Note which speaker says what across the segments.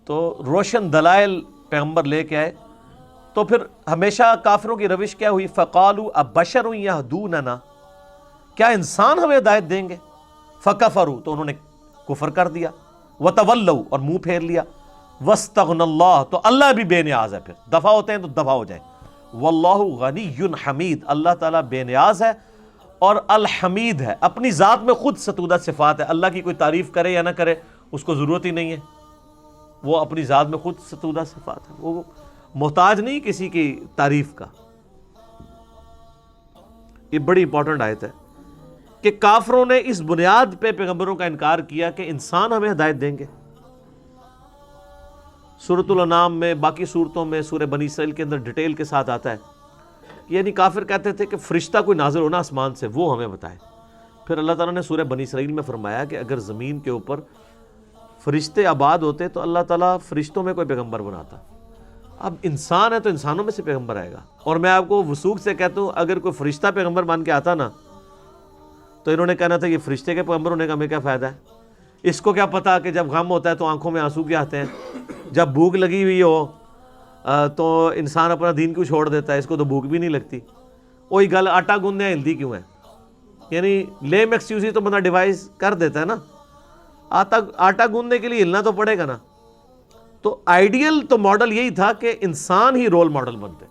Speaker 1: تو روشن دلائل پیغمبر لے کے آئے. تو پھر ہمیشہ کافروں کی روش کیا ہوئی؟ فقالوا ابشر یہدوننا، کیا انسان ہمیں ہدایت دیں گے؟ فکفروا، تو انہوں نے کفر کر دیا. وتولوا، اور منہ پھیر لیا. واستغنى اللہ، تو اللہ بھی بے نیاز ہے. پھر دفع ہوتے ہیں تو دفع ہو جائیں. واللہ غنی حمید، اللہ تعالیٰ بے نیاز ہے اور الحمید ہے، اپنی ذات میں خود ستودہ صفات ہے. اللہ کی کوئی تعریف کرے یا نہ کرے اس کو ضرورت ہی نہیں ہے، وہ اپنی ذات میں خود ستودہ صفات ہے، وہ محتاج نہیں کسی کی تعریف کا. یہ بڑی امپورٹنٹ آیت ہے کہ کافروں نے اس بنیاد پہ پیغمبروں کا انکار کیا کہ انسان ہمیں ہدایت دیں گے. سورۃ الانعام میں، باقی صورتوں میں، سورہ بنی اسرائیل کے اندر ڈیٹیل کے ساتھ آتا ہے. یعنی کافر کہتے تھے کہ فرشتہ کوئی نازل ہونا آسمان سے، وہ ہمیں بتائے. پھر اللہ تعالیٰ نے سورہ بنی اسرائیل میں فرمایا کہ اگر زمین کے اوپر فرشتے آباد ہوتے تو اللہ تعالیٰ فرشتوں میں کوئی پیغمبر بناتا. اب انسان ہے تو انسانوں میں سے پیغمبر آئے گا. اور میں آپ کو وثوق سے کہتا ہوں، اگر کوئی فرشتہ پیغمبر بن کے آتا نا تو انہوں نے کہنا تھا یہ فرشتے کے پیغمبر ہونے کا ہمیں کیا فائدہ ہے؟ اس کو کیا پتا کہ جب غم ہوتا ہے تو آنکھوں میں آنسو کیا آتے ہیں، جب بھوک لگی ہوئی ہو تو انسان اپنا دین کیوں چھوڑ دیتا ہے، اس کو تو بھوک بھی نہیں لگتی. وہی گل آٹا گوندنے ہلدی کیوں ہے؟ یعنی لیم ایکسکیوز ہی تو بندہ ڈیوائز کر دیتا ہے نا. آٹا گوندنے کے لیے ہلنا تو پڑے گا نا. تو آئیڈیل تو ماڈل یہی تھا کہ انسان ہی رول ماڈل بنتے،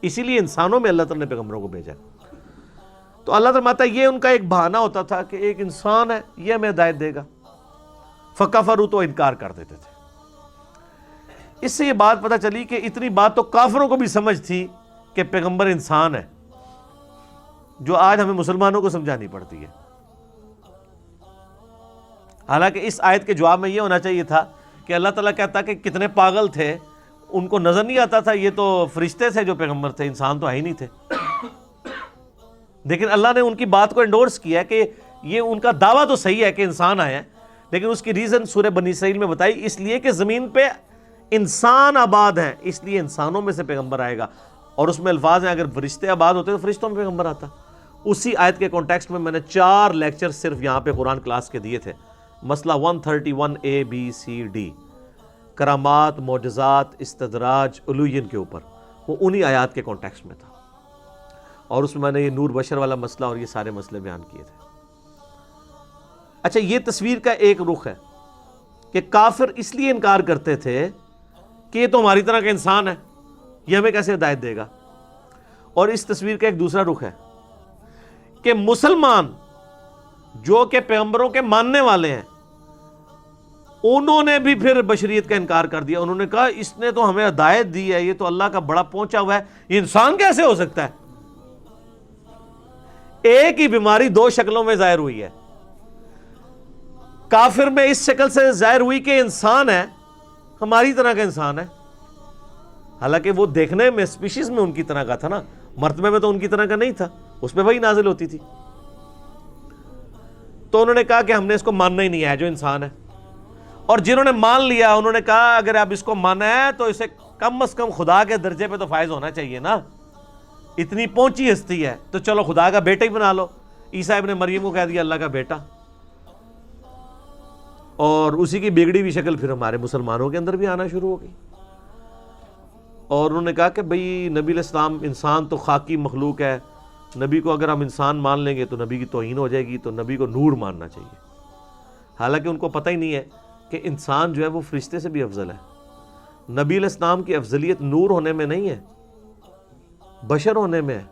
Speaker 1: اسی لیے انسانوں میں اللہ تعالیٰ نے پیغمبروں کو بھیجا. تو اللہ فرماتا ہے یہ ان کا ایک بہانہ ہوتا تھا کہ ایک انسان ہے یہ ہمیں ہدایت دے گا. فکفروا، تو انکار کر دیتے تھے. اس سے یہ بات پتہ چلی کہ اتنی بات تو کافروں کو بھی سمجھ تھی کہ پیغمبر انسان ہے، جو آج ہمیں مسلمانوں کو سمجھانی پڑتی ہے. حالانکہ اس آیت کے جواب میں یہ ہونا چاہیے تھا کہ اللہ تعالیٰ کہتا کہ کتنے پاگل تھے، ان کو نظر نہیں آتا تھا یہ تو فرشتے تھے جو پیغمبر تھے، انسان تو ہے ہی نہیں تھے. لیکن اللہ نے ان کی بات کو انڈورس کیا کہ یہ ان کا دعویٰ تو صحیح ہے کہ انسان آئے ہیں، لیکن اس کی ریزن سورہ بنی اسرائیل میں بتائی، اس لیے کہ زمین پہ انسان آباد ہیں، اس لیے انسانوں میں سے پیغمبر آئے گا. اور اس میں الفاظ ہیں اگر فرشتے آباد ہوتے تو فرشتوں میں پیغمبر آتا. اسی آیت کے کانٹیکسٹ میں نے 4 لیکچر صرف یہاں پہ قرآن کلاس کے دیے تھے. مسئلہ 131 ABCD، کرامات، معجزات، استدراج، علوین کے اوپر، وہ انہی آیات کے کانٹیکسٹ میں تھا. اور اس میں نے یہ نور بشر والا مسئلہ اور یہ سارے مسئلے بیان کیے تھے. اچھا، یہ تصویر کا ایک رخ ہے کہ کافر اس لیے انکار کرتے تھے کہ یہ تو ہماری طرح کا انسان ہے، یہ ہمیں کیسے ہدایت دے گا. اور اس تصویر کا ایک دوسرا رخ ہے کہ مسلمان جو کہ پیغمبروں کے ماننے والے ہیں، انہوں نے بھی پھر بشریت کا انکار کر دیا. انہوں نے کہا اس نے تو ہمیں ہدایت دی ہے، یہ تو اللہ کا بڑا پہنچا ہوا ہے، یہ انسان کیسے ہو سکتا ہے؟ ایک ہی بیماری 2 شکلوں میں ظاہر ہوئی ہے. کافر میں اس شکل سے ظاہر ہوئی کہ انسان ہے، ہماری طرح کا انسان ہے، حالانکہ وہ دیکھنے میں اسپیشیز میں ان کی طرح کا تھا نا، مرتبے میں تو ان کی طرح کا نہیں تھا، اس پہ وہی نازل ہوتی تھی. تو انہوں نے کہا کہ ہم نے اس کو ماننا ہی نہیں ہے جو انسان ہے. اور جنہوں نے مان لیا انہوں نے کہا اگر آپ اس کو مانا ہے تو اسے کم از کم خدا کے درجے پہ تو فائز ہونا چاہیے نا، اتنی پہنچی ہستی ہے تو چلو خدا کا بیٹا ہی بنا لو. عیسیٰ ابن مریم کو کہہ دیا اللہ کا بیٹا. اور اسی کی بگڑی ہوئی شکل پھر ہمارے مسلمانوں کے اندر بھی آنا شروع ہو گئی. اور انہوں نے کہا کہ بھئی نبی علیہ السلام انسان تو خاکی مخلوق ہے، نبی کو اگر ہم انسان مان لیں گے تو نبی کی توہین ہو جائے گی، تو نبی کو نور ماننا چاہیے. حالانکہ ان کو پتہ ہی نہیں ہے کہ انسان جو ہے وہ فرشتے سے بھی افضل ہے. نبی علیہ السلام کی افضلیت نور ہونے میں نہیں ہے، بشر ہونے میں ہے.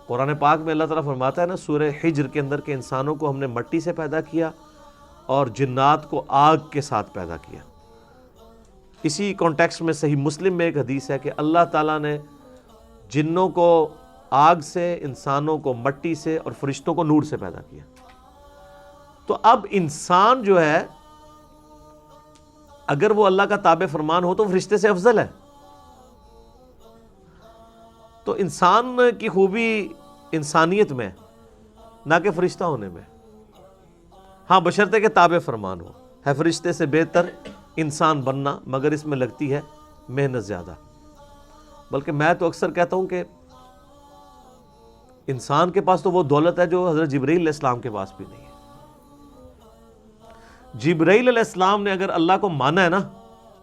Speaker 1: قرآن پاک میں اللہ تعالیٰ فرماتا ہے نا سورہ حجر کے اندر کہ انسانوں کو ہم نے مٹی سے پیدا کیا اور جنات کو آگ کے ساتھ پیدا کیا. اسی کانٹیکسٹ میں صحیح مسلم میں ایک حدیث ہے کہ اللہ تعالیٰ نے جنوں کو آگ سے، انسانوں کو مٹی سے اور فرشتوں کو نور سے پیدا کیا. تو اب انسان جو ہے اگر وہ اللہ کا تابع فرمان ہو تو فرشتے سے افضل ہے. تو انسان کی خوبی انسانیت میں نہ کہ فرشتہ ہونے میں. ہاں بشرطے کہ تابع فرمان ہو. ہے فرشتے سے بہتر انسان بننا، مگر اس میں لگتی ہے محنت زیادہ. بلکہ میں تو اکثر کہتا ہوں کہ انسان کے پاس تو وہ دولت ہے جو حضرت جبرائیل علیہ السلام کے پاس بھی نہیں ہے. جبرائیل علیہ السلام نے اگر اللہ کو مانا ہے نا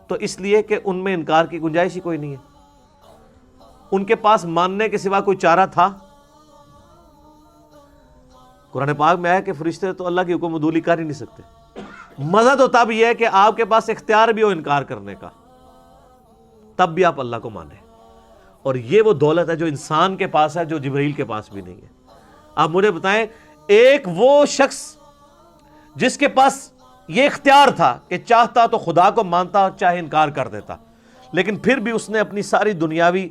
Speaker 1: تو اس لیے کہ ان میں انکار کی گنجائش ہی کوئی نہیں ہے، ان کے پاس ماننے کے سوا کوئی چارہ تھا؟ قرآن پاک میں ہے کہ فرشتے تو اللہ کی حکم عدولی کر ہی نہیں سکتے۔ مزہ تو تب یہ ہے کہ آپ کے پاس اختیار بھی ہو انکار کرنے کا، تب بھی آپ اللہ کو مانیں، اور یہ وہ دولت ہے جو انسان کے پاس ہے، جو جبرائیل کے پاس بھی نہیں ہے۔ آپ مجھے بتائیں، ایک وہ شخص جس کے پاس یہ اختیار تھا کہ چاہتا تو خدا کو مانتا اور چاہے انکار کر دیتا، لیکن پھر بھی اس نے اپنی ساری دنیاوی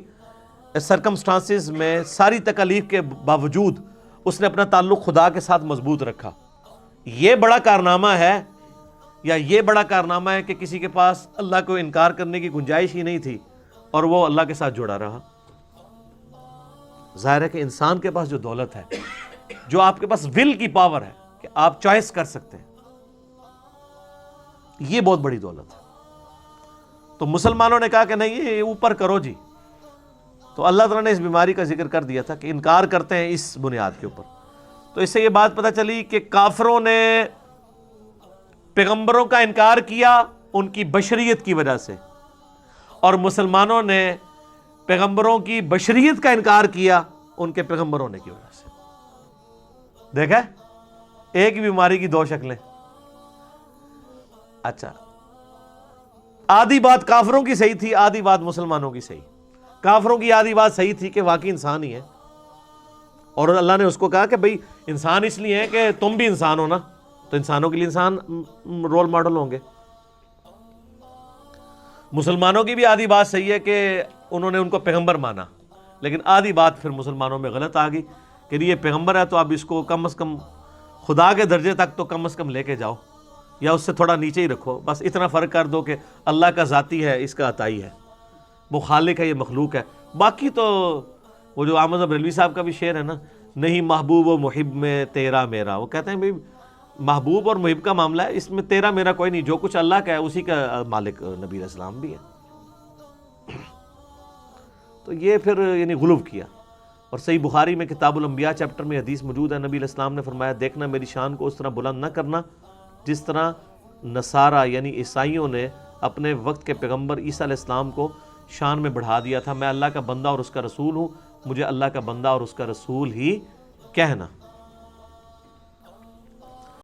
Speaker 1: سرکمسٹانسز میں، ساری تکالیف کے باوجود اس نے اپنا تعلق خدا کے ساتھ مضبوط رکھا۔ یہ بڑا کارنامہ ہے، یا یہ بڑا کارنامہ ہے کہ کسی کے پاس اللہ کو انکار کرنے کی گنجائش ہی نہیں تھی اور وہ اللہ کے ساتھ جڑا رہا؟ ظاہر ہے کہ انسان کے پاس جو دولت ہے، جو آپ کے پاس ول کی پاور ہے کہ آپ چوائس کر سکتے ہیں، یہ بہت بڑی دولت ہے۔ تو مسلمانوں نے کہا کہ نہیں، یہ اوپر کرو جی، تو اللہ تعالیٰ نے اس بیماری کا ذکر کر دیا تھا کہ انکار کرتے ہیں اس بنیاد کے اوپر۔ تو اس سے یہ بات پتہ چلی کہ کافروں نے پیغمبروں کا انکار کیا ان کی بشریت کی وجہ سے، اور مسلمانوں نے پیغمبروں کی بشریت کا انکار کیا ان کے پیغمبر ہونے کی وجہ سے۔ دیکھا، ایک ہی بیماری کی دو شکلیں۔ اچھا، آدھی بات کافروں کی صحیح تھی، آدھی بات مسلمانوں کی صحیح۔ کافروں کی آدھی بات صحیح تھی کہ واقعی انسان ہی ہے، اور اللہ نے اس کو کہا کہ بھئی انسان اس لیے ہے کہ تم بھی انسان ہو نا، تو انسانوں کے لیے انسان رول ماڈل ہوں گے۔ مسلمانوں کی بھی آدھی بات صحیح ہے کہ انہوں نے ان کو پیغمبر مانا، لیکن آدھی بات پھر مسلمانوں میں غلط آ گئی کہ یہ پیغمبر ہے تو اب اس کو کم از کم خدا کے درجے تک تو کم از کم لے کے جاؤ، یا اس سے تھوڑا نیچے ہی رکھو، بس اتنا فرق کر دو کہ اللہ کا ذاتی ہے، اس کا عطائی ہے، وہ خالق ہے، یہ مخلوق ہے۔ باقی تو وہ جو احمد بریلوی صاحب کا بھی شعر ہے نا، نہیں محبوب و محب میں تیرا میرا، وہ کہتے ہیں بھئی محبوب اور محب کا معاملہ ہے، اس میں تیرا میرا کوئی نہیں، جو کچھ اللہ کا ہے اسی کا مالک نبی علیہ السلام بھی ہے۔ تو یہ پھر یعنی غلو کیا۔ اور صحیح بخاری میں کتاب الانبیاء چیپٹر میں حدیث موجود ہے، نبی علیہ السلام نے فرمایا، دیکھنا میری شان کو اس طرح بلند نہ کرنا جس طرح نصارہ یعنی عیسائیوں نے اپنے وقت کے پیغمبر عیسیٰ علیہ السلام کو شان میں بڑھا دیا تھا۔ میں اللہ کا بندہ اور اس کا رسول ہوں، مجھے اللہ کا بندہ اور اس کا رسول ہی کہنا۔